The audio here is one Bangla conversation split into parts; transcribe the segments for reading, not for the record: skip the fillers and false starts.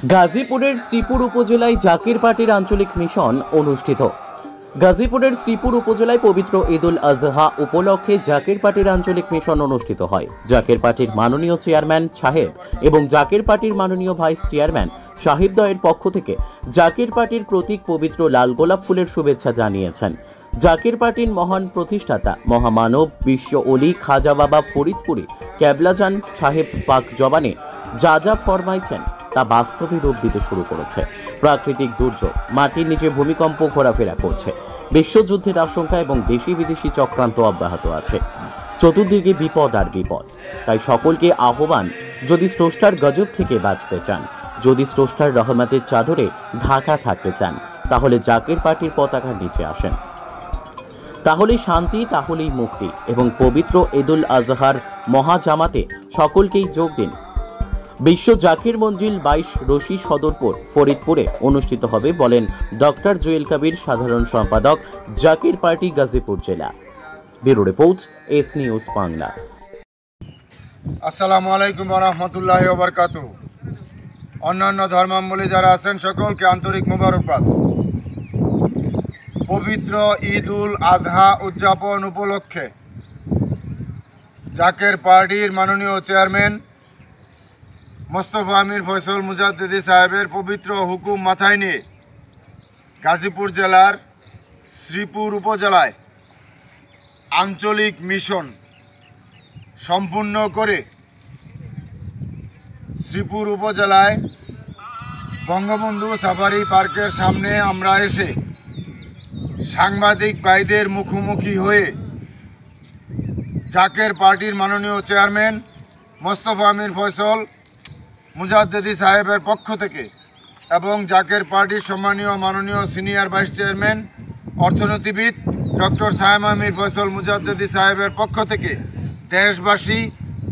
গাজীপুরের শ্রীপুর উপজেলায় জাকির পার্টির আঞ্চলিক মিশন অনুষ্ঠিত। গাজীপুরের শ্রীপুর উপজেলায় পবিত্র ঈদুল আজহা উপলক্ষে জাকির পার্টির আঞ্চলিক মিশন অনুষ্ঠিত হয়। জাকির পার্টির মাননীয় চেয়ারম্যান সাহেব এবং জাকির পার্টির মাননীয় ভাইস চেয়ারম্যান সাহেবদ্বয়ের পক্ষ থেকে জাকির পার্টির প্রতীক পবিত্র লাল গোলাপ ফুলের শুভেচ্ছা জানিয়েছেন। জাকির পার্টির মহান প্রতিষ্ঠাতা মহামানব বিশ্ব অলি খাজা বাবা ফরিদপুরে ক্যাবলাজান সাহেব পাক জবানে যা যা ফরমাইছেন তা বাস্তবে রূপ দিতে শুরু করেছে। প্রাকৃতিক দুর্যোগ, মাটির নিচে ভূমিকম্প ঘোরাফেরা করছে, বিশ্বযুদ্ধের আশঙ্কা এবং দেশি বিদেশি চক্রান্ত অব্যাহত আছে। চতুর্দিকে বিপদ আর বিপদ। তাই সকলকে আহ্বান, যদি স্রষ্টার গজব থেকে বাঁচতে চান, যদি স্রষ্টার রহমতের চাদরে ঢাকা থাকতে চান, তাহলে জাকির পার্টির পতাকার নিচে আসেন। তাহলেই শান্তি, তাহলেই মুক্তি এবং পবিত্র ঈদুল আজহার মহাজামাতে সকলকেই যোগ দিন। বিশ্ব জাকির মঞ্জিল 22 রশি সদরপুর ফরিদপুরে অনুষ্ঠিত হবে বলেন ডক্টর জুয়েল কবির, সাধারণ সম্পাদক জাকির পার্টি, গাজীপুর জেলা। Bureau report, S news Bangla. আসসালামু আলাইকুম ওয়া রাহমাতুল্লাহি ওয়া বারাকাতুহু। অন্যান্য ধর্মাবলম্বী যারা আছেন সকলকে আন্তরিক মোবারকবাদ। পবিত্র ঈদুল আজহা উদযাপন উপলক্ষে জাকির পার্টির মাননীয় চেয়ারম্যান মোস্তফা আমির ফয়সল মুজাদ্দিদি সাহেবের পবিত্র হুকুম মাথায় নিয়ে গাজীপুর জেলার শ্রীপুর উপজেলায় আঞ্চলিক মিশন সম্পূর্ণ করে শ্রীপুর উপজেলায় বঙ্গবন্ধু সাফারি পার্কের সামনে আমরা এসে সাংবাদিক ভাইদের মুখোমুখি হয়ে জাকির পার্টির মাননীয় চেয়ারম্যান মোস্তফা আমির ফয়সল মুজাদ্দিদি সাহেবের পক্ষ থেকে এবং জাকির পার্টির সম্মানীয় মাননীয় সিনিয়র ভাইস চেয়ারম্যান অর্থনীতিবিদ ডক্টর সায়েম আমির ফয়সল মুজাদ্দিদি সাহেবের পক্ষ থেকে দেশবাসী,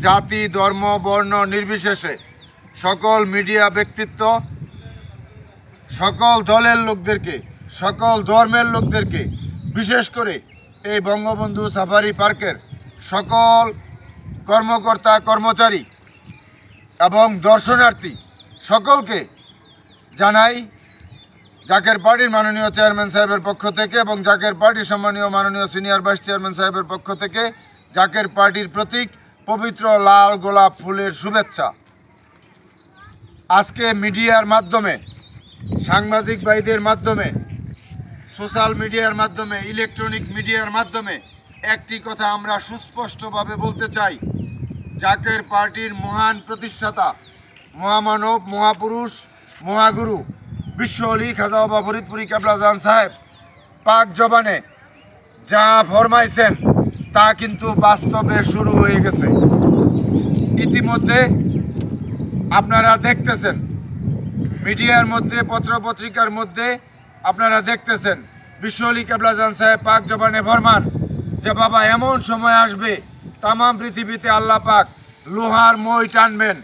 জাতি, ধর্ম, বর্ণ নির্বিশেষে সকল মিডিয়া ব্যক্তিত্ব, সকল দলের লোকদেরকে, সকল ধর্মের লোকদেরকে, বিশেষ করে এই বঙ্গবন্ধু সাফারি পার্কের সকল কর্মকর্তা কর্মচারী এবং দর্শনার্থী সকলকে জানাই জাকির পার্টির মাননীয় চেয়ারম্যান সাহেবের পক্ষ থেকে এবং জাকির পার্টির সম্মানীয় মাননীয় সিনিয়র ভাইস চেয়ারম্যান সাহেবের পক্ষ থেকে জাকির পার্টির প্রতীক পবিত্র লাল গোলাপ ফুলের শুভেচ্ছা। আজকে মিডিয়ার মাধ্যমে, সাংবাদিক ভাইদের মাধ্যমে, সোশ্যাল মিডিয়ার মাধ্যমে, ইলেকট্রনিক মিডিয়ার মাধ্যমে একটি কথা আমরা সুস্পষ্টভাবে বলতে চাই, জাকির পার্টির মহান প্রতিষ্ঠাতা মহামানব, মহাপুরুষ, মহাগুরু বিশ্ব অলি খাজা বাবা ফরিদপুরি ক্যাবলাজান সাহেব পাক জবানে যা ফরমাইছেন তা কিন্তু বাস্তবে শুরু হয়ে গেছে। ইতিমধ্যে আপনারা দেখতেছেন, মিডিয়ার মধ্যে, পত্রপত্রিকার মধ্যে আপনারা দেখতেছেন বিশ্ব অলি ক্যাবলাজান সাহেব পাক জবানে ফরমান যে বাবা এমন সময় আসবে তামাম পৃথিবীতে আল্লাহ পাক লোহার মই টানবেন,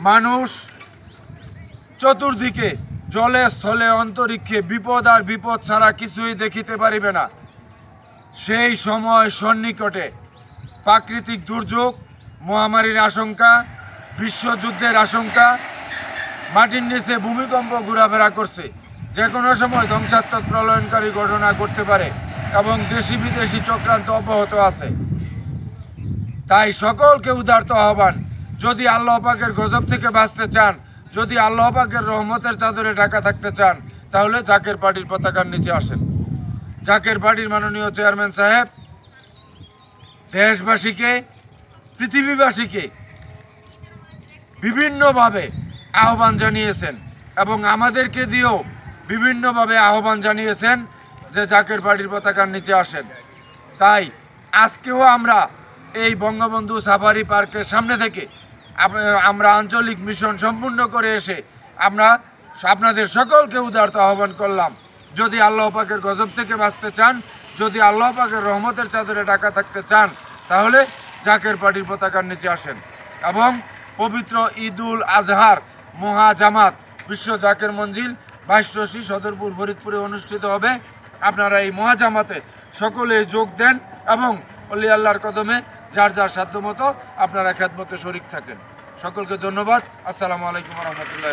মানুষ চতুর্দিকে জলে স্থলে অন্তরিক্ষে বিপদ আর বিপদ ছাড়া কিছুই দেখিতে পারিবে না। সেই সময় সন্নিকটে প্রাকৃতিক দুর্যোগ, মহামারীর আশঙ্কা, বিশ্বযুদ্ধের আশঙ্কা, মাটির নিচে ভূমিকম্প ঘোরাফেরা করছে, যে কোনো সময় ধ্বংসাত্মক প্রলয়নকারী ঘটনা ঘটতে পারে এবং দেশি বিদেশি চক্রান্ত অব্যাহত আছে। তাই সকলকে উদারত আহ্বান, যদি আল্লাহ পাকের গজব থেকে বাঁচতে চান, যদি আল্লাহ পাকের রহমতের চাদরে ঢাকা থাকতে চান, তাহলে জাকির পার্টির পতাকার নিচে আসেন। জাকির পার্টির মাননীয় চেয়ারম্যান সাহেব দেশবাসীকে, পৃথিবীবাসীকে বিভিন্নভাবে আহ্বান জানিয়েছেন এবং আমাদেরকে দিয়েও বিভিন্নভাবে আহ্বান জানিয়েছেন যে জাকির পার্টির পতাকার নিচে আসেন। তাই আজকেও আমরা এই বঙ্গবন্ধু সাফারি পার্কের সামনে থেকে আমরা আঞ্চলিক মিশন সম্পূর্ণ করে এসে আমরা আপনাদের সকলকে উদারত আহ্বান করলাম, যদি আল্লাহ পাকের গজব থেকে বাঁচতে চান, যদি আল্লাহ পাকের রহমতের চাদরে ঢাকা থাকতে চান, তাহলে জাকির পার্টির পতাকার নিচে আসেন এবং পবিত্র ঈদুল আজহার মহাজামাত বিশ্ব জাকির মঞ্জিল 22 রশি সদরপুর ফরিদপুরে অনুষ্ঠিত হবে। আপনারা এই মহাজামাতে সকলে যোগ দেন এবং অলি আল্লাহর কদমে যার যার সাধ্যমতো আপনারা খেদমতে শরীক থাকেন। সকলকে ধন্যবাদ। আসসালামু আলাইকুম রহমতুল্লাহ।